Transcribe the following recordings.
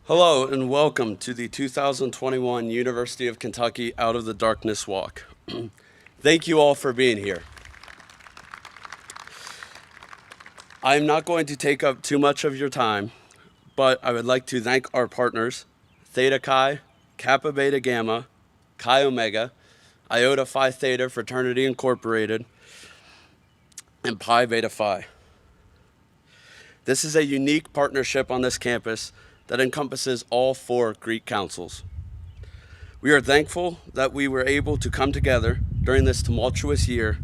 Hello and welcome to the 2021 University of Kentucky Out of the Darkness Walk. Thank you all for being here. I'm not going to take up too much of your time, but I would like to thank our partners, Theta Chi, Kappa Beta Gamma, Chi Omega, Iota Phi Theta Fraternity Incorporated, and Pi Beta Phi. This is a unique partnership on this campus that encompasses all 4 Greek councils. We are thankful that we were able to come together during this tumultuous year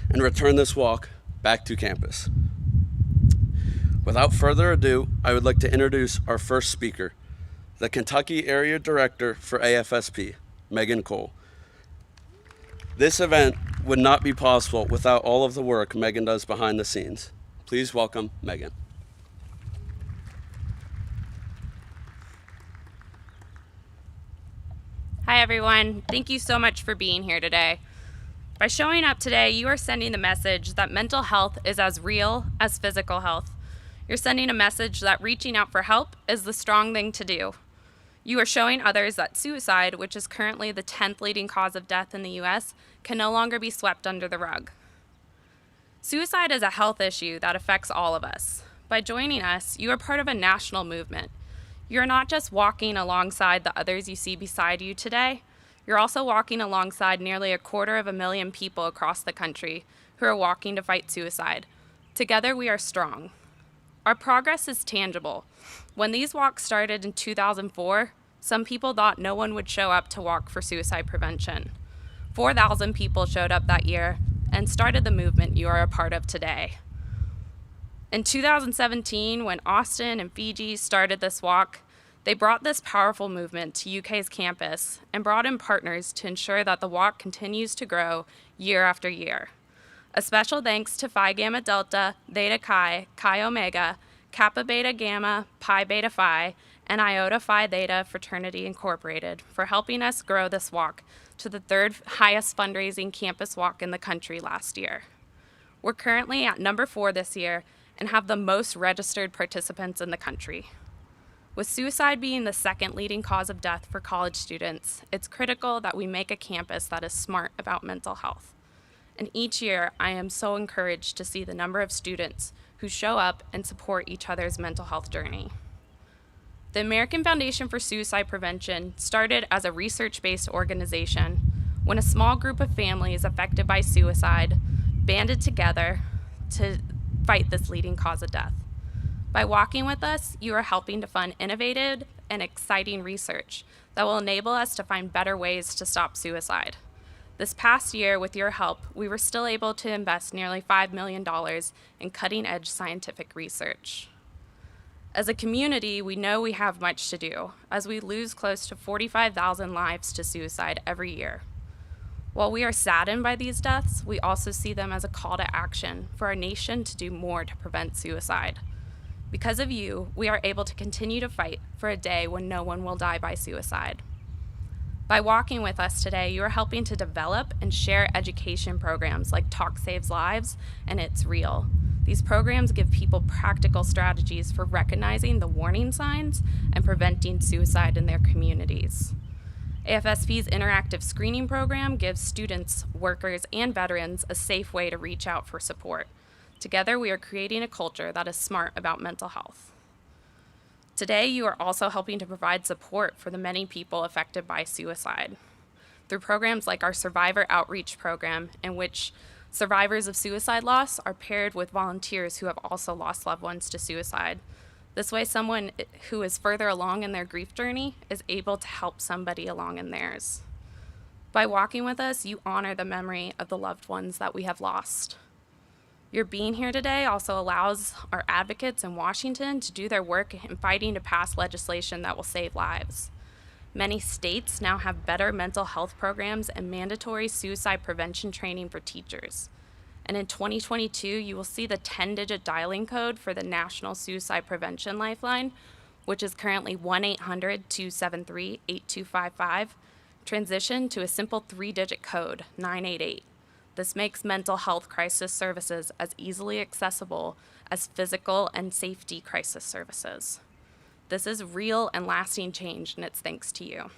and return this walk back to campus. Without further ado, I would like to introduce our first speaker, the Kentucky Area Director for AFSP, Megan Cole. This event would not be possible without all of the work Megan does behind the scenes. Please welcome Megan. Hi everyone, thank you so much for being here today. By showing up today, you are sending the message that mental health is as real as physical health. You're sending a message that reaching out for help is the strong thing to do. You are showing others that suicide, which is currently the 10th leading cause of death in the US, can no longer be swept under the rug. Suicide is a health issue that affects all of us. By joining us, you are part of a national movement. You're not just walking alongside the others you see beside you today, you're also walking alongside nearly 250,000 people across the country who are walking to fight suicide. Together we are strong. Our progress is tangible. When these walks started in 2004, some people thought no one would show up to walk for suicide prevention. 4,000 people showed up that year and started the movement you are a part of today. In 2017, when Austin and Fiji started this walk, they brought this powerful movement to UK's campus and brought in partners to ensure that the walk continues to grow year after year. A special thanks to Phi Gamma Delta, Theta Chi, Chi Omega, Kappa Beta Gamma, Pi Beta Phi, and Iota Phi Theta Fraternity Incorporated for helping us grow this walk to the 3rd highest fundraising campus walk in the country last year. We're currently at number 4 this year and have the most registered participants in the country. With suicide being the 2nd leading cause of death for college students, it's critical that we make a campus that is smart about mental health. And each year, I am so encouraged to see the number of students who show up and support each other's mental health journey. The American Foundation for Suicide Prevention started as a research-based organization when a small group of families affected by suicide banded together to fight this leading cause of death. By walking with us, you are helping to fund innovative and exciting research that will enable us to find better ways to stop suicide. This past year, with your help, we were still able to invest nearly $5 million in cutting-edge scientific research. As a community, we know we have much to do, as we lose close to 45,000 lives to suicide every year. While we are saddened by these deaths, we also see them as a call to action for our nation to do more to prevent suicide. Because of you, we are able to continue to fight for a day when no one will die by suicide. By walking with us today, you are helping to develop and share education programs like Talk Saves Lives and It's Real. These programs give people practical strategies for recognizing the warning signs and preventing suicide in their communities. AFSP's interactive screening program gives students, workers, and veterans a safe way to reach out for support. Together, we are creating a culture that is smart about mental health. Today, you are also helping to provide support for the many people affected by suicide through programs like our Survivor Outreach Program, in which survivors of suicide loss are paired with volunteers who have also lost loved ones to suicide. This way, someone who is further along in their grief journey is able to help somebody along in theirs. By walking with us, you honor the memory of the loved ones that we have lost. Your being here today also allows our advocates in Washington to do their work in fighting to pass legislation that will save lives. Many states now have better mental health programs and mandatory suicide prevention training for teachers. And in 2022, you will see the 10-digit dialing code for the National Suicide Prevention Lifeline, which is currently 1-800-273-8255, transition to a simple 3-digit code, 988. This makes mental health crisis services as easily accessible as physical and safety crisis services. This is real and lasting change, and it's thanks to you.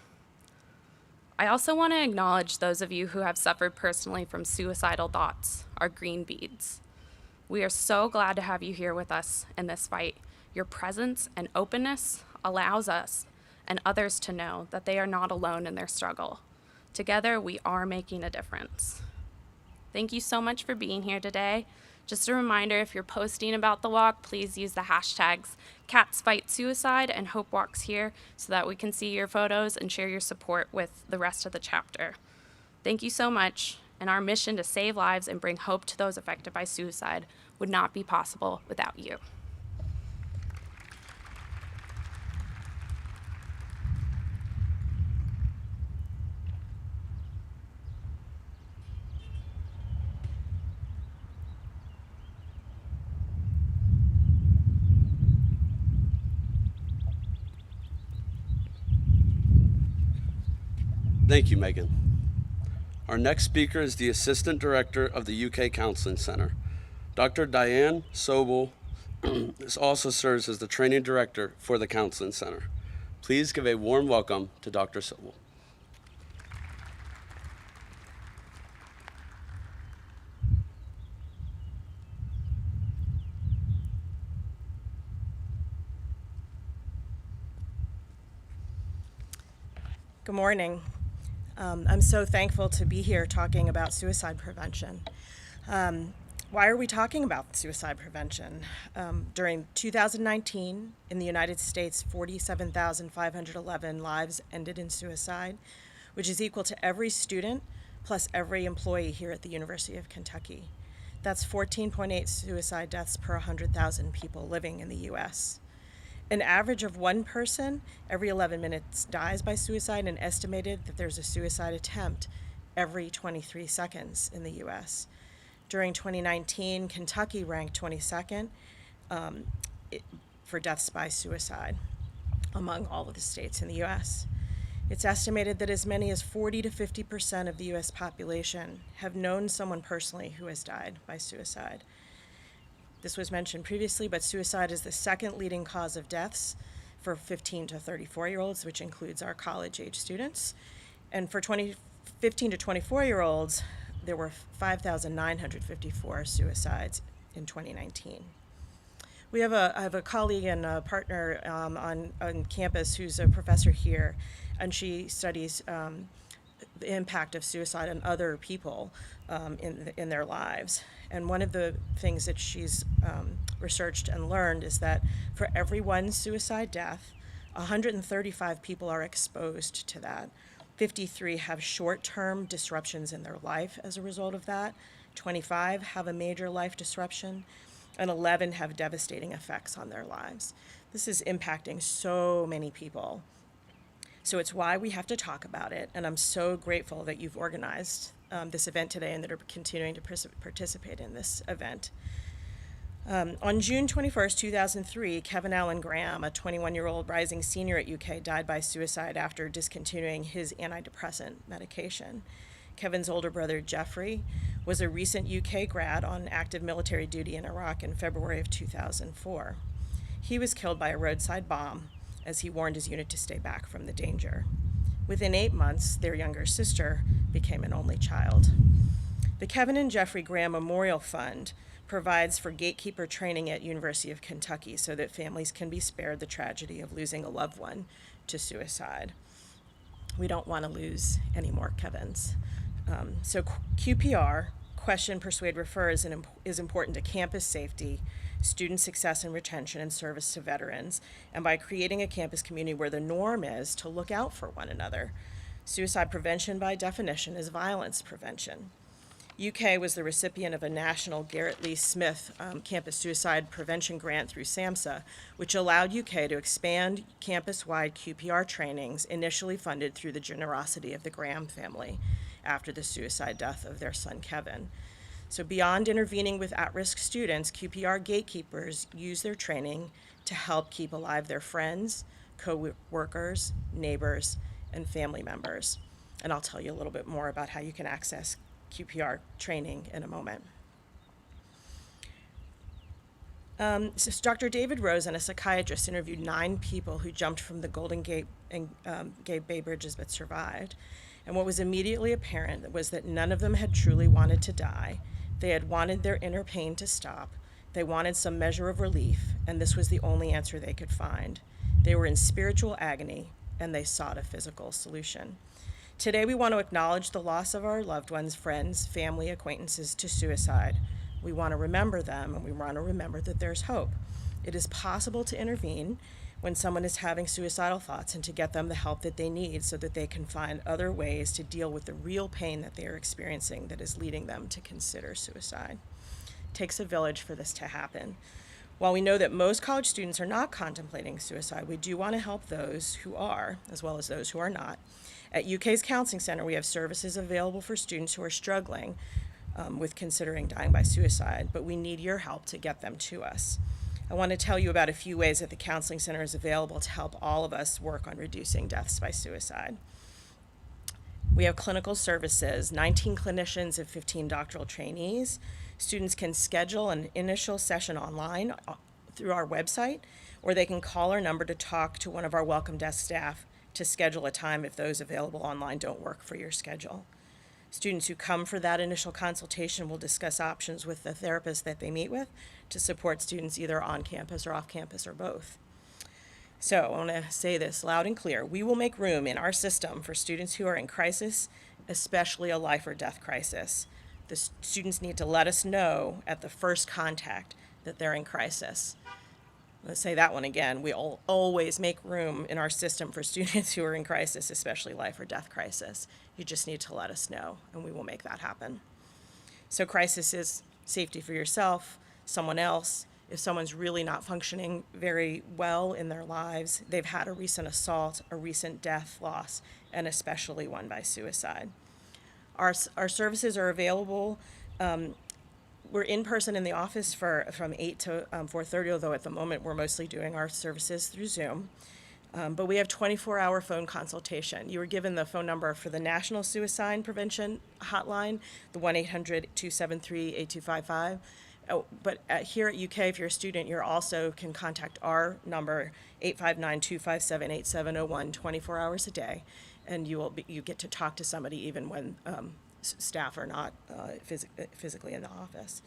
I also want to acknowledge those of you who have suffered personally from suicidal thoughts, our green beads. We are so glad to have you here with us in this fight. Your presence and openness allows us and others to know that they are not alone in their struggle. Together, we are making a difference. Thank you so much for being here today. Just a reminder, if you're posting about the walk, please use the hashtags CatsFightSuicide and Hope Walks Here so that we can see your photos and share your support with the rest of the chapter. Thank you so much, and our mission to save lives and bring hope to those affected by suicide would not be possible without you. Thank you, Megan. Our next speaker is the Assistant Director of the UK Counseling Center. Dr. Diane Sobel also serves as the Training Director for the Counseling Center. Please give a warm welcome to Dr. Sobel. Good morning. I'm so thankful to be here talking about suicide prevention. Why are we talking about suicide prevention? During 2019, in the United States, 47,511 lives ended in suicide, which is equal to every student plus every employee here at the University of Kentucky. That's 14.8 suicide deaths per 100,000 people living in the US. An average of one person every 11 minutes dies by suicide, and estimated that there's a suicide attempt every 23 seconds in the US. During 2019, Kentucky ranked 22nd for deaths by suicide among all of the states in the US. It's estimated that as many as 40 to 50% of the US population have known someone personally who has died by suicide. This was mentioned previously, but suicide is the second leading cause of deaths for 15 to 34-year-olds, which includes our college-age students. And for 15 to 24-year-olds, there were 5,954 suicides in 2019. I have a colleague and a partner on campus who's a professor here, and she studies the impact of suicide on other people in their lives. And one of the things that she's researched and learned is that for every one suicide death, 135 people are exposed to that. 53 have short-term disruptions in their life as a result of that. 25 have a major life disruption, and 11 have devastating effects on their lives. This is impacting so many people. So it's why we have to talk about it, and I'm so grateful that you've organized this event today and that are continuing to participate in this event. On June 21st, 2003, Kevin Allen Graham, a 21-year-old rising senior at UK, died by suicide after discontinuing his antidepressant medication. Kevin's older brother, Jeffrey, was a recent UK grad on active military duty in Iraq in February of 2004. He was killed by a roadside bomb as he warned his unit to stay back from the danger. Within 8 months, their younger sister became an only child. The Kevin and Jeffrey Graham Memorial Fund provides for gatekeeper training at University of Kentucky so that families can be spared the tragedy of losing a loved one to suicide. We don't want to lose any more Kevins. So QPR, Question, Persuade, Refer, is important to campus safety, student success and retention, and service to veterans, and by creating a campus community where the norm is to look out for one another. Suicide prevention, by definition, is violence prevention. UK was the recipient of a national Garrett Lee Smith campus suicide prevention grant through SAMHSA, which allowed UK to expand campus-wide QPR trainings initially funded through the generosity of the Graham family after the suicide death of their son Kevin. So beyond intervening with at-risk students, QPR gatekeepers use their training to help keep alive their friends, co-workers, neighbors, and family members. And I'll tell you a little bit more about how you can access QPR training in a moment. Dr. David Rosen, a psychiatrist, interviewed 9 people who jumped from the Golden Gate and Gate Bay Bridges but survived. And what was immediately apparent was that none of them had truly wanted to die. They had wanted their inner pain to stop. They wanted some measure of relief, and this was the only answer they could find. They were in spiritual agony, and they sought a physical solution. Today, we want to acknowledge the loss of our loved ones, friends, family, acquaintances to suicide. We want to remember them, and we want to remember that there's hope. It is possible to intervene when someone is having suicidal thoughts and to get them the help that they need so that they can find other ways to deal with the real pain that they are experiencing that is leading them to consider suicide. It takes a village for this to happen. While we know that most college students are not contemplating suicide, we do want to help those who are, as well as those who are not. At UK's Counseling Center, we have services available for students who are struggling with considering dying by suicide, but we need your help to get them to us. I want to tell you about a few ways that the Counseling Center is available to help all of us work on reducing deaths by suicide. We have clinical services, 19 clinicians and 15 doctoral trainees. Students can schedule an initial session online through our website, or they can call our number to talk to one of our welcome desk staff to schedule a time if those available online don't work for your schedule. Students who come for that initial consultation will discuss options with the therapist that they meet with to support students either on campus or off campus or both. So I want to say this loud and clear. We will make room in our system for students who are in crisis, especially a life or death crisis. The students need to let us know at the first contact that they're in crisis. Let's say that one again. We'll always make room in our system for students who are in crisis, especially life or death crisis. You just need to let us know, and we will make that happen. So crisis is safety for yourself, someone else. If someone's really not functioning very well in their lives, they've had a recent assault, a recent death, loss, and especially one by suicide. Our services are available. We're in person in the office from 8 to 4:30, although at the moment we're mostly doing our services through Zoom. But we have 24-hour phone consultation. You were given the phone number for the National Suicide Prevention Hotline, the 1-800-273-8255. But here at UK, if you're a student, you also can contact our number, 859-257-8701, 24 hours a day, and you get to talk to somebody even when staff are not physically in the office.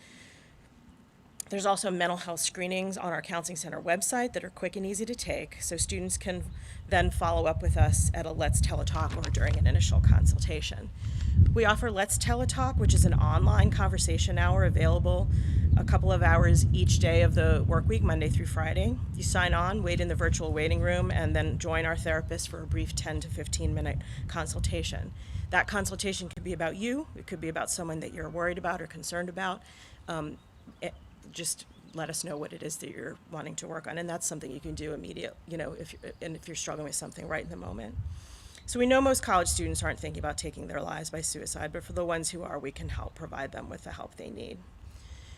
There's also mental health screenings on our Counseling Center website that are quick and easy to take, so students can then follow up with us at a Let's Teletalk or during an initial consultation. We offer Let's Teletalk, which is an online conversation hour available a couple of hours each day of the work week, Monday through Friday. You sign on, wait in the virtual waiting room, and then join our therapist for a brief 10 to 15-minute consultation. That consultation could be about you. It could be about someone that you're worried about or concerned about. Just let us know what it is that you're wanting to work on, and that's something you can do immediately, if you're struggling with something right in the moment. So we know most college students aren't thinking about taking their lives by suicide, but for the ones who are, we can help provide them with the help they need.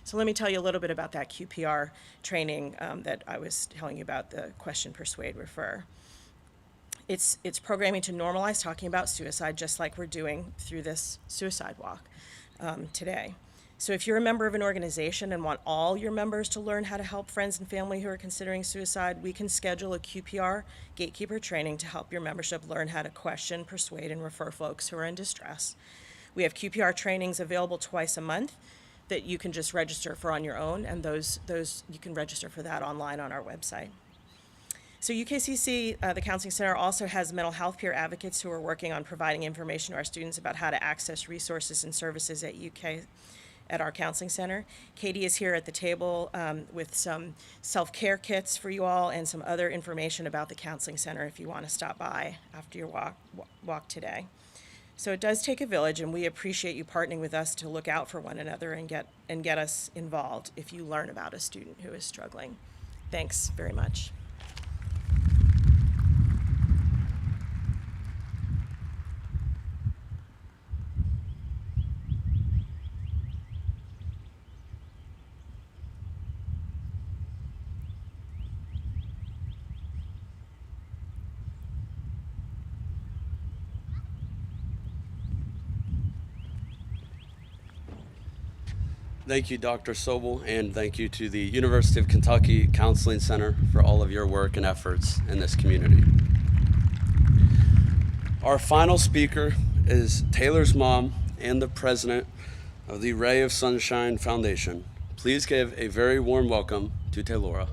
So let me tell you a little bit about that QPR training that I was telling you about, the question, persuade, refer. It's programming to normalize talking about suicide, just like we're doing through this suicide walk today. So if you're a member of an organization and want all your members to learn how to help friends and family who are considering suicide, we can schedule a QPR gatekeeper training to help your membership learn how to question, persuade, and refer folks who are in distress. We have QPR trainings available twice a month that you can just register for on your own, and those you can register for that online on our website. So UKCC, the Counseling Center, also has mental health peer advocates who are working on providing information to our students about how to access resources and services at our Counseling Center. Katie is here at the table with some self-care kits for you all and some other information about the Counseling Center if you want to stop by after your walk today. So it does take a village, and we appreciate you partnering with us to look out for one another and get us involved if you learn about a student who is struggling. Thanks very much. Thank you, Dr. Sobel, and thank you to the University of Kentucky Counseling Center for all of your work and efforts in this community. Our final speaker is Taylor's mom and the president of the Ray of Sunshine Foundation. Please give a very warm welcome to Taylora.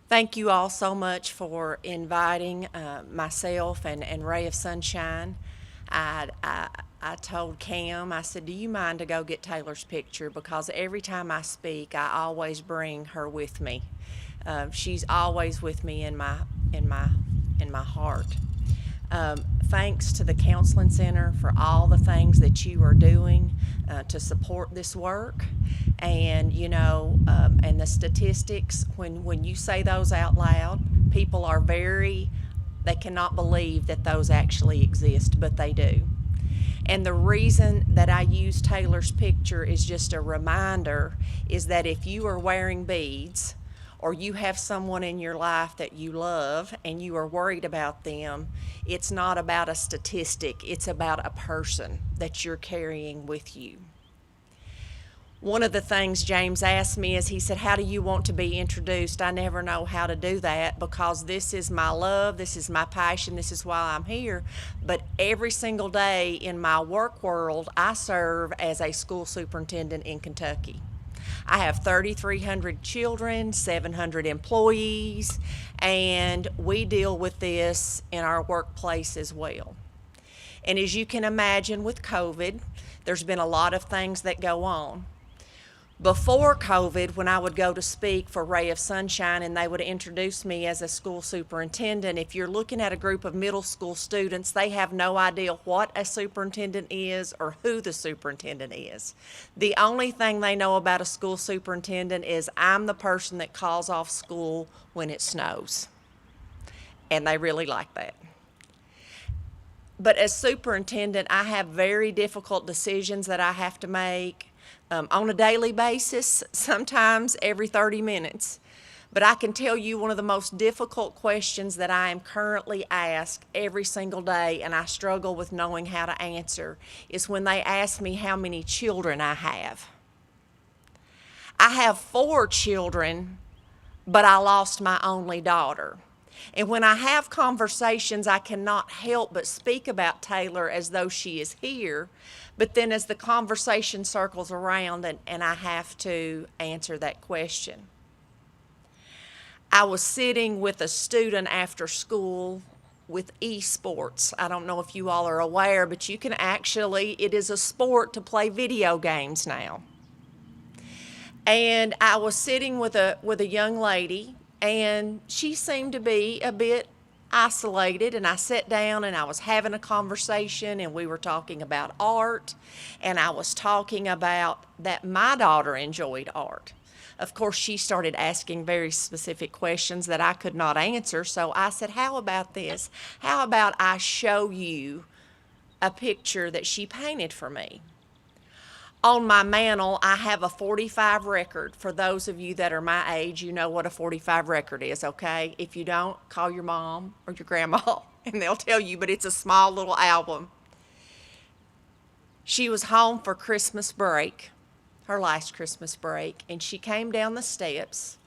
Thank you all so much for inviting myself and Ray of Sunshine. I told Cam, I said, do you mind to go get Taylor's picture? Because every time I speak, I always bring her with me. She's always with me in my heart. Thanks to the Counseling Center for all the things that you are doing to support this work. And, and the statistics, when you say those out loud, people are they cannot believe that those actually exist, but they do. And the reason that I use Taylor's picture is just a reminder, is that if you are wearing beads, or you have someone in your life that you love and you are worried about them, it's not about a statistic, it's about a person that you're carrying with you. One of the things James asked me is, he said, how do you want to be introduced? I never know how to do that, because this is my love, this is my passion, this is why I'm here. But every single day in my work world, I serve as a school superintendent in Kentucky. I have 3,300 children, 700 employees, and we deal with this in our workplace as well. And as you can imagine with COVID, there's been a lot of things that go on. Before COVID, when I would go to speak for Ray of Sunshine and they would introduce me as a school superintendent, if you're looking at a group of middle school students, they have no idea what a superintendent is or who the superintendent is. The only thing they know about a school superintendent is, I'm the person that calls off school when it snows. And they really like that. But as superintendent, I have very difficult decisions that I have to make. On a daily basis, sometimes every 30 minutes. But I can tell you one of the most difficult questions that I am currently asked every single day, and I struggle with knowing how to answer, is when they ask me how many children I have. I have 4 children, but I lost my only daughter. And when I have conversations, I cannot help but speak about Taylor as though she is here. But then as the conversation circles around, and I have to answer that question. I was sitting with a student after school with esports. I don't know if you all are aware, but you can actually, it is a sport to play video games now. And I was sitting with a young lady, and she seemed to be a bit isolated, and I sat down and I was having a conversation, and we were talking about art, and I was talking about that my daughter enjoyed art. Of course, she started asking very specific questions that I could not answer, so I said, how about this? How about I show you a picture that she painted for me? On my mantle, I have a 45 record. For those of you that are my age, you know what a 45 record is, okay? If you don't, call your mom or your grandma, and they'll tell you, but it's a small little album. She was home for Christmas break, her last Christmas break, and she came down the steps,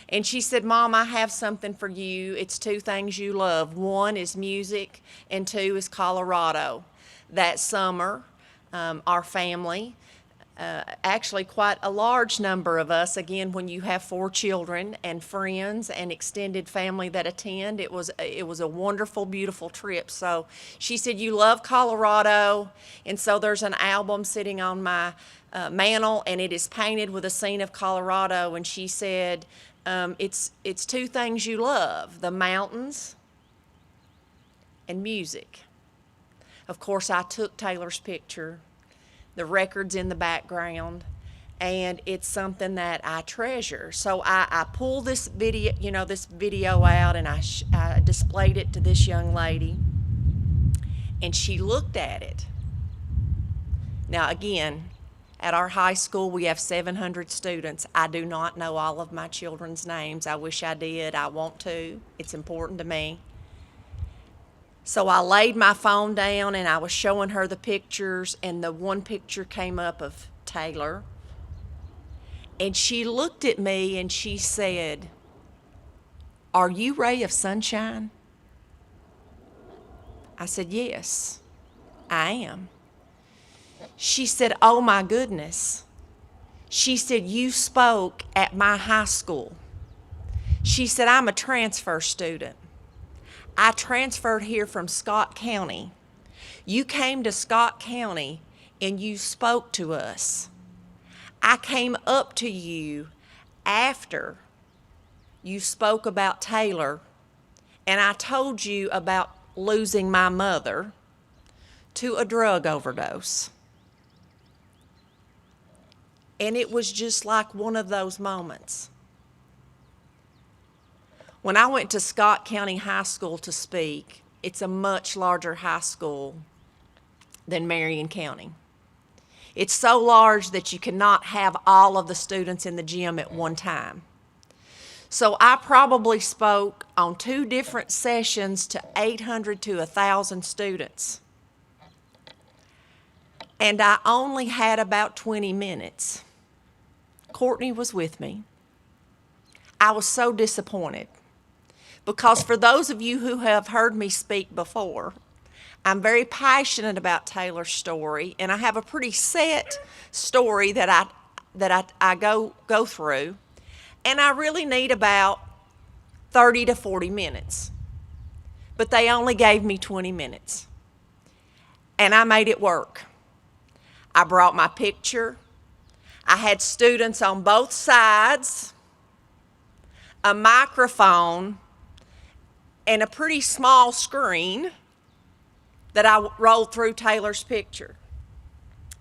and she said, Mom, I have something for you. It's 2 things you love. 1 is music, and 2 is Colorado. That summer, our family, actually quite a large number of us, again, when you have 4 children and friends and extended family that attend, it was a wonderful, beautiful trip. So she said, you love Colorado, and so there's an album sitting on my mantle, and it is painted with a scene of Colorado, and she said, it's 2 things you love, the mountains and music. Of course, I took Taylor's picture, the records in the background, and it's something that I treasure. So I pulled this video out, and I displayed it to this young lady, and she looked at it. Now again, At our high school, we have 700 students. I do not know all of my children's names. I wish I did. I want to. It's important to me. So I laid my phone down and I was showing her the pictures, and the one picture came up of Taylor. And she looked at me and she said, "Are you Ray of Sunshine?" I said, "Yes, I am." She said, "Oh my goodness." She said, "You spoke at my high school." She said, "I'm a transfer student. I transferred here from Scott County. You came to Scott County and you spoke to us. I came up to you after you spoke about Taylor, and I told you about losing my mother to a drug overdose." And it was just like one of those moments. When I went to Scott County High School to speak, it's a much larger high school than Marion County. It's so large that you cannot have all of the students in the gym at one time. So I probably spoke on 2 different sessions to 800 to 1,000 students. And I only had about 20 minutes. Courtney was with me. I was so disappointed because for those of you who have heard me speak before, I'm very passionate about Taylor's story, and I have a pretty set story that I go through, and I really need about 30 to 40 minutes. But they only gave me 20 minutes, and I made it work. I brought my picture. I had students on both sides, a microphone, and a pretty small screen that I rolled through Taylor's picture.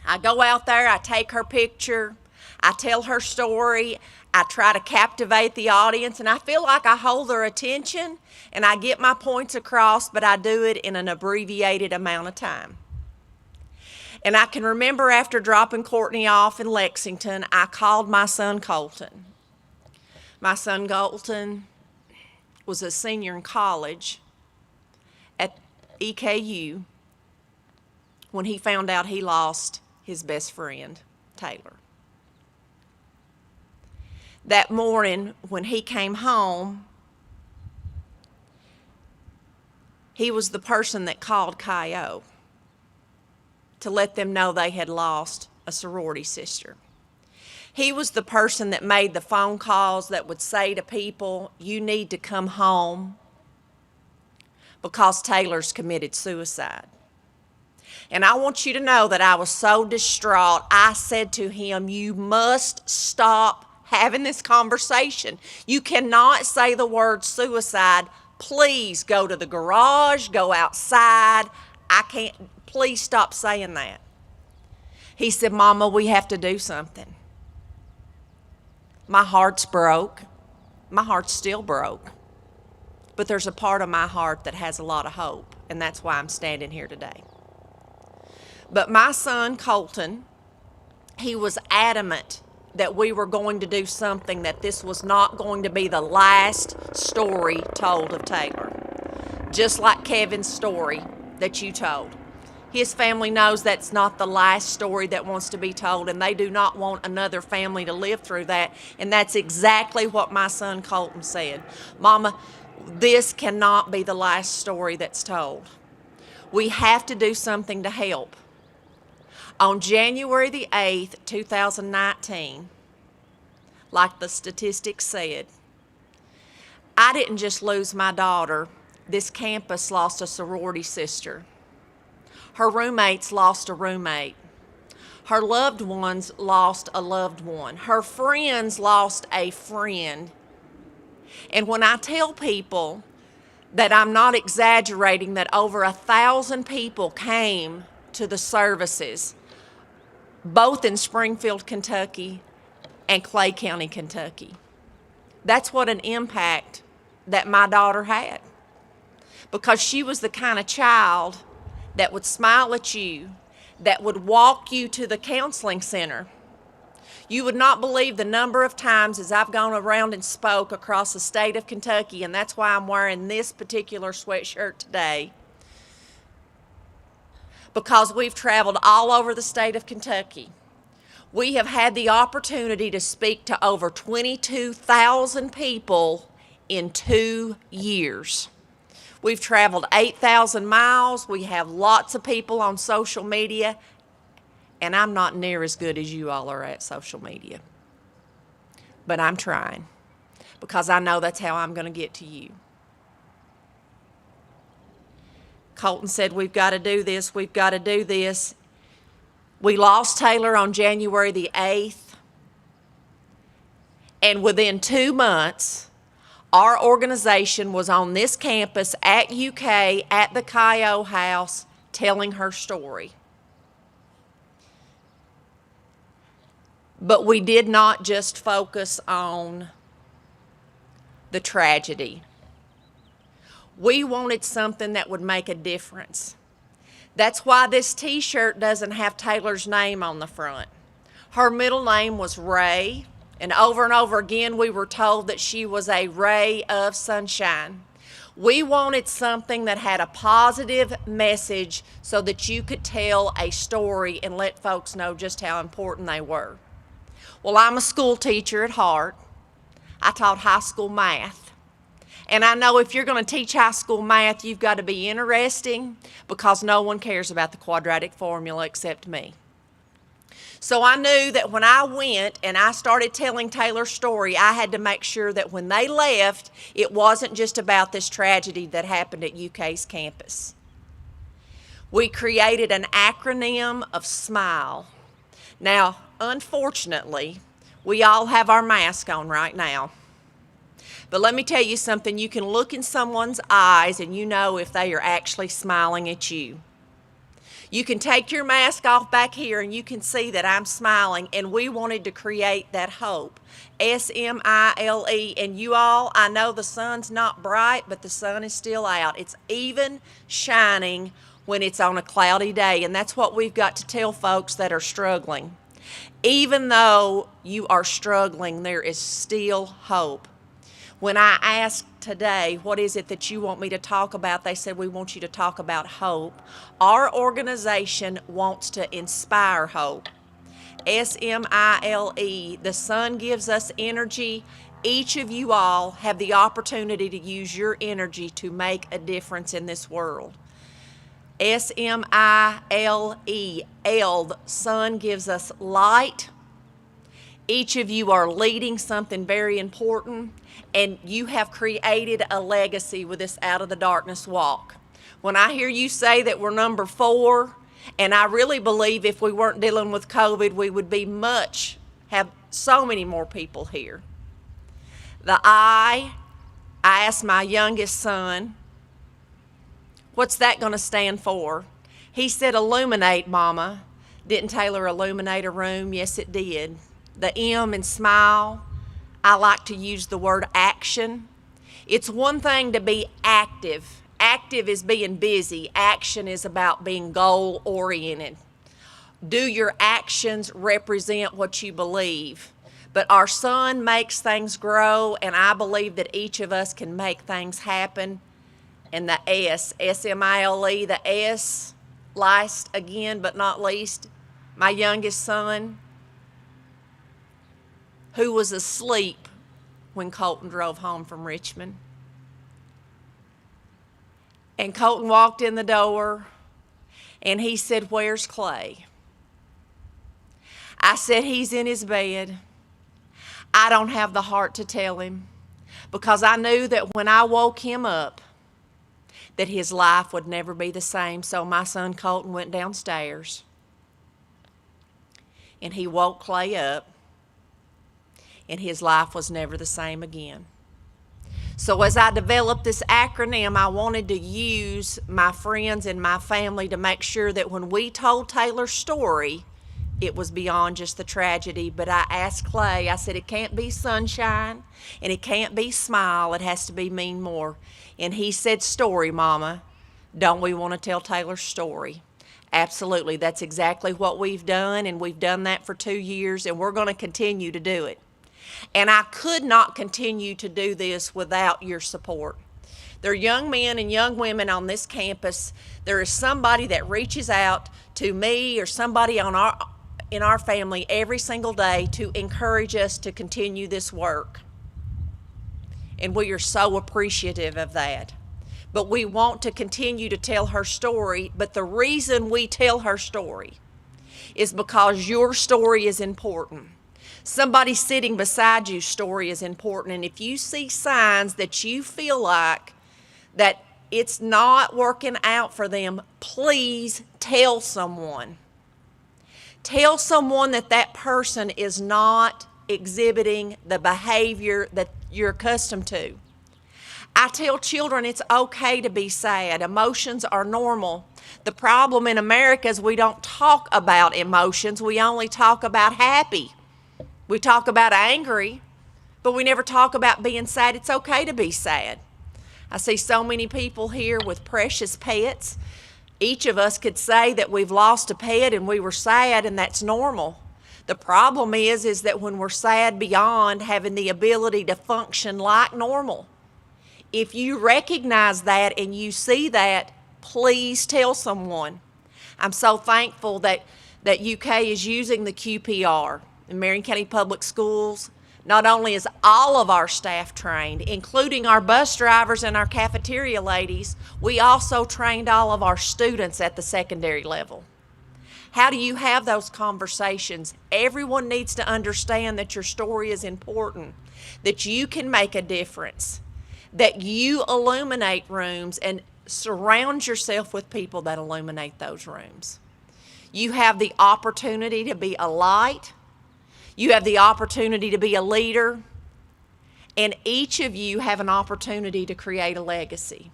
I go out there, I take her picture, I tell her story, I try to captivate the audience, and I feel like I hold their attention and I get my points across, but I do it in an abbreviated amount of time. And I can remember after dropping Courtney off in Lexington, I called my son Colton. My son Colton was a senior in college at EKU when he found out he lost his best friend, Taylor. That morning when he came home, he was the person that called Kyo to let them know they had lost a sorority sister. He was the person that made the phone calls that would say to people, "You need to come home because Taylor's committed suicide." And I want you to know that I was so distraught, I said to him, "You must stop having this conversation. You cannot say the word suicide. Please go to the garage, go outside. Please stop saying that." He said, "Mama, we have to do something." My heart's broke. My heart's still broke. But there's a part of my heart that has a lot of hope, and that's why I'm standing here today. But my son, Colton, he was adamant that we were going to do something, that this was not going to be the last story told of Taylor. Just like Kevin's story that you told. His family knows that's not the last story that wants to be told, and they do not want another family to live through that. And that's exactly what my son Colton said. "Mama, this cannot be the last story that's told. We have to do something to help." On January the 8th, 2019, like the statistics said, I didn't just lose my daughter. This campus lost a sorority sister. Her roommates lost a roommate. Her loved ones lost a loved one. Her friends lost a friend. And when I tell people that I'm not exaggerating, that over 1,000 people came to the services, both in Springfield, Kentucky and Clay County, Kentucky. That's what an impact that my daughter had, because she was the kind of child that would smile at you, that would walk you to the counseling center. You would not believe the number of times as I've gone around and spoke across the state of Kentucky, and that's why I'm wearing this particular sweatshirt today, because we've traveled all over the state of Kentucky. We have had the opportunity to speak to over 22,000 people in 2 years. We've traveled 8,000 miles. We have lots of people on social media, and I'm not near as good as you all are at social media. But I'm trying, because I know that's how I'm going to get to you. Colton said, we've got to do this, we've got to do this. We lost Taylor on January the 8th, and within 2 months, our organization was on this campus at UK at the Kyo House telling her story. But we did not just focus on the tragedy. We wanted something that would make a difference. That's why this t-shirt doesn't have Taylor's name on the front. Her middle name was Ray, and over again we were told that she was a ray of sunshine. We wanted something that had a positive message so that you could tell a story and let folks know just how important they were. Well, I'm a school teacher at heart. I taught high school math. And I know if you're going to teach high school math, you've got to be interesting, because no one cares about the quadratic formula except me. So I knew that when I went and I started telling Taylor's story, I had to make sure that when they left, it wasn't just about this tragedy that happened at UK's campus. We created an acronym of SMILE. Now, unfortunately, we all have our mask on right now. But let me tell you something, you can look in someone's eyes and you know if they are actually smiling at you. You can take your mask off back here and you can see that I'm smiling, and we wanted to create that hope. S-M-I-L-E, and you all, I know the sun's not bright, but the sun is still out. It's even shining when it's on a cloudy day, and that's what we've got to tell folks that are struggling. Even though you are struggling, there is still hope. When I asked today, what is it that you want me to talk about, they said, we want you to talk about hope. Our organization wants to inspire hope. S-M-I-L-E. The sun gives us energy. Each of you all have the opportunity to use your energy to make a difference in this world. S-M-I-L-E. L, the sun gives us light. Each of you are leading something very important, and you have created a legacy with this Out of the Darkness walk. When I hear you say that we're number 4, and I really believe if we weren't dealing with COVID, we would be have so many more people here. The I asked my youngest son, what's that going to stand for? He said, illuminate, Mama. Didn't Taylor illuminate a room? Yes, it did. The M in SMILE, I like to use the word action. It's one thing to be active. Active is being busy. Action is about being goal-oriented. Do your actions represent what you believe? But our sun makes things grow, and I believe that each of us can make things happen. And the S, S-M-I-L-E, the S, last again but not least, my youngest son, who was asleep when Colton drove home from Richmond. And Colton walked in the door, and he said, where's Clay? I said, he's in his bed. I don't have the heart to tell him, because I knew that when I woke him up, that his life would never be the same. So my son Colton went downstairs, and he woke Clay up, and his life was never the same again. So as I developed this acronym, I wanted to use my friends and my family to make sure that when we told Taylor's story, it was beyond just the tragedy. But I asked Clay, I said, it can't be sunshine and it can't be smile, it has to be mean more. And he said, story, Mama. Don't we want to tell Taylor's story? Absolutely. That's exactly what we've done, and we've done that for 2 years, and we're going to continue to do it. And I could not continue to do this without your support. There are young men and young women on this campus. There is somebody that reaches out to me or somebody in our family every single day to encourage us to continue this work. And we are so appreciative of that. But we want to continue to tell her story. But the reason we tell her story is because your story is important. Somebody sitting beside you's story is important. And if you see signs that you feel like that it's not working out for them, please tell someone. Tell someone that that person is not exhibiting the behavior that you're accustomed to. I tell children it's okay to be sad. Emotions are normal. The problem in America is we don't talk about emotions. We only talk about happy. We talk about angry, but we never talk about being sad. It's okay to be sad. I see so many people here with precious pets. Each of us could say that we've lost a pet and we were sad, and that's normal. The problem is that when we're sad beyond having the ability to function like normal, if you recognize that and you see that, please tell someone. I'm so thankful that UK is using the QPR in Marion County Public Schools. Not only is all of our staff trained, including our bus drivers and our cafeteria ladies, we also trained all of our students at the secondary level. How do you have those conversations? Everyone needs to understand that your story is important, that you can make a difference, that you illuminate rooms, and surround yourself with people that illuminate those rooms. You have the opportunity to be a light. You have the opportunity to be a leader. And each of you have an opportunity to create a legacy.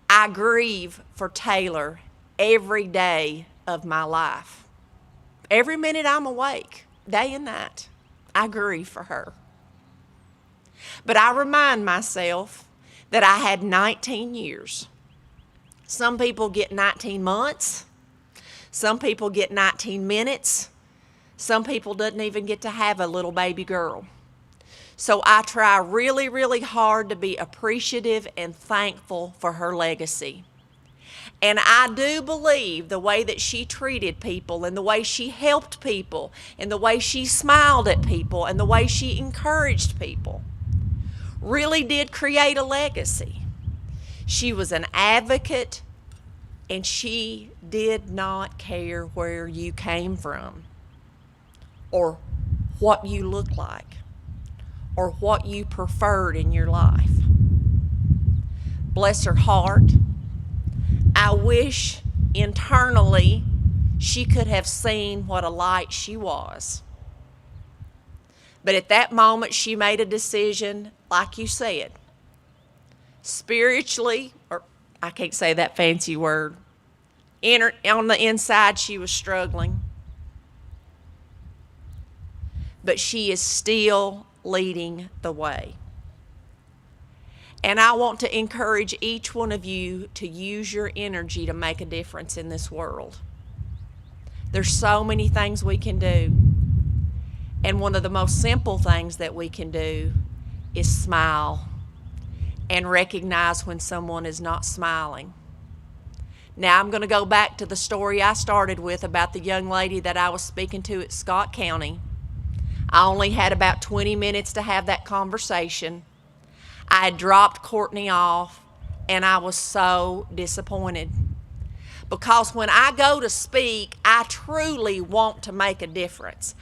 I grieve for Taylor every day of my life. Every minute I'm awake, day and night, I grieve for her. But I remind myself that I had 19 years. Some people get 19 months. Some people get 19 minutes. Some people doesn't even get to have a little baby girl. So I try really, really hard to be appreciative and thankful for her legacy. And I do believe the way that she treated people and the way she helped people and the way she smiled at people and the way she encouraged people really did create a legacy. She was an advocate, and she did not care where you came from or what you looked like or what you preferred in your life. Bless her heart. I wish internally she could have seen what a light she was. But at that moment, she made a decision, like you said, spiritually, or I can't say that fancy word, on the inside she was struggling. But she is still leading the way. And I want to encourage each one of you to use your energy to make a difference in this world. There's so many things we can do. And one of the most simple things that we can do is smile and recognize when someone is not smiling. Now I'm going to go back to the story I started with about the young lady that I was speaking to at Scott County. I only had about 20 minutes to have that conversation. I had dropped Courtney off, and I was so disappointed. Because when I go to speak, I truly want to make a difference.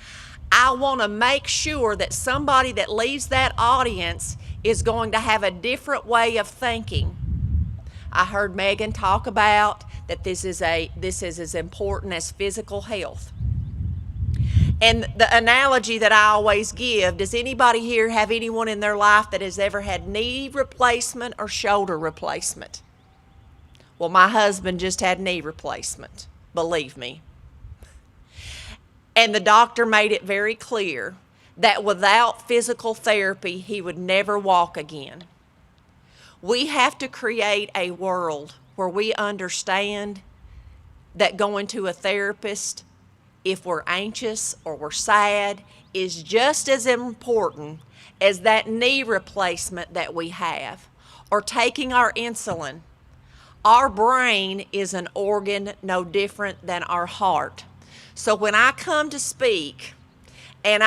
I want to make sure that somebody that leaves that audience is going to have a different way of thinking. I heard Megan talk about that this is as important as physical health. And the analogy that I always give, does anybody here have anyone in their life that has ever had knee replacement or shoulder replacement? Well, my husband just had knee replacement, believe me. And the doctor made it very clear that without physical therapy, he would never walk again. We have to create a world where we understand that going to a therapist, if we're anxious or we're sad, is just as important as that knee replacement that we have, or taking our insulin. Our brain is an organ no different than our heart. So when I come to speak, and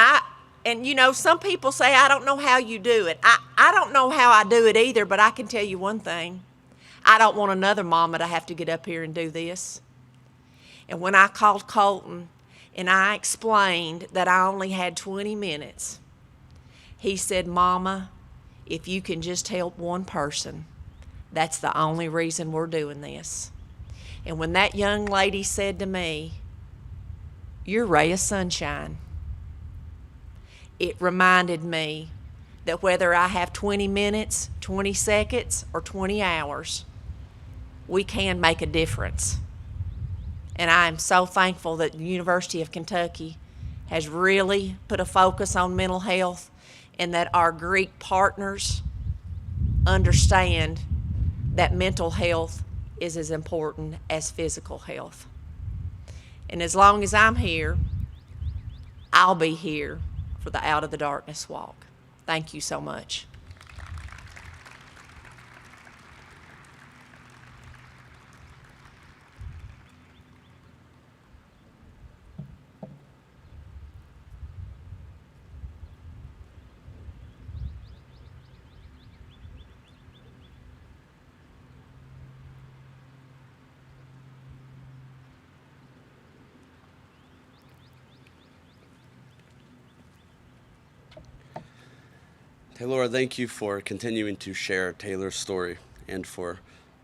you know, some people say, I don't know how you do it. I don't know how I do it either, but I can tell you one thing. I don't want another mama to have to get up here and do this. And when I called Colton and I explained that I only had 20 minutes, he said, Mama, if you can just help one person, that's the only reason we're doing this. And when that young lady said to me, you're a ray of sunshine, it reminded me that whether I have 20 minutes, 20 seconds, or 20 hours, we can make a difference. And I am so thankful that the University of Kentucky has really put a focus on mental health, and that our Greek partners understand that mental health is as important as physical health. And as long as I'm here, I'll be here for the Out of the Darkness walk. Thank you so much. Taylor, thank you for continuing to share Taylor's story and for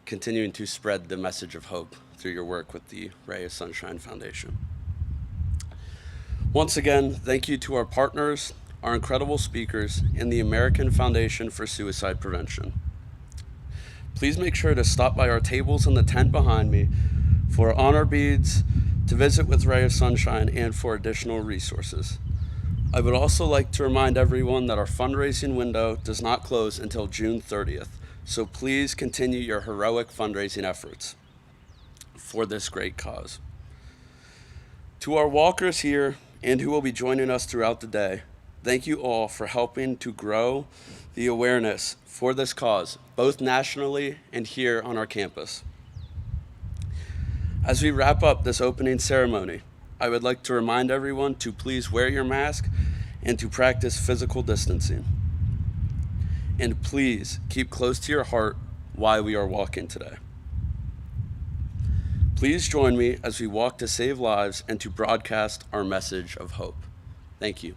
continuing to spread the message of hope through your work with the Ray of Sunshine Foundation. Once again, thank you to our partners, our incredible speakers, and the American Foundation for Suicide Prevention. Please make sure to stop by our tables in the tent behind me for honor beads, to visit with Ray of Sunshine, and for additional resources. I would also like to remind everyone that our fundraising window does not close until June 30th, so please continue your heroic fundraising efforts for this great cause. To our walkers here and who will be joining us throughout the day, thank you all for helping to grow the awareness for this cause, both nationally and here on our campus. As we wrap up this opening ceremony, I would like to remind everyone to please wear your mask and to practice physical distancing. And please keep close to your heart while we are walking today. Please join me as we walk to save lives and to broadcast our message of hope. Thank you.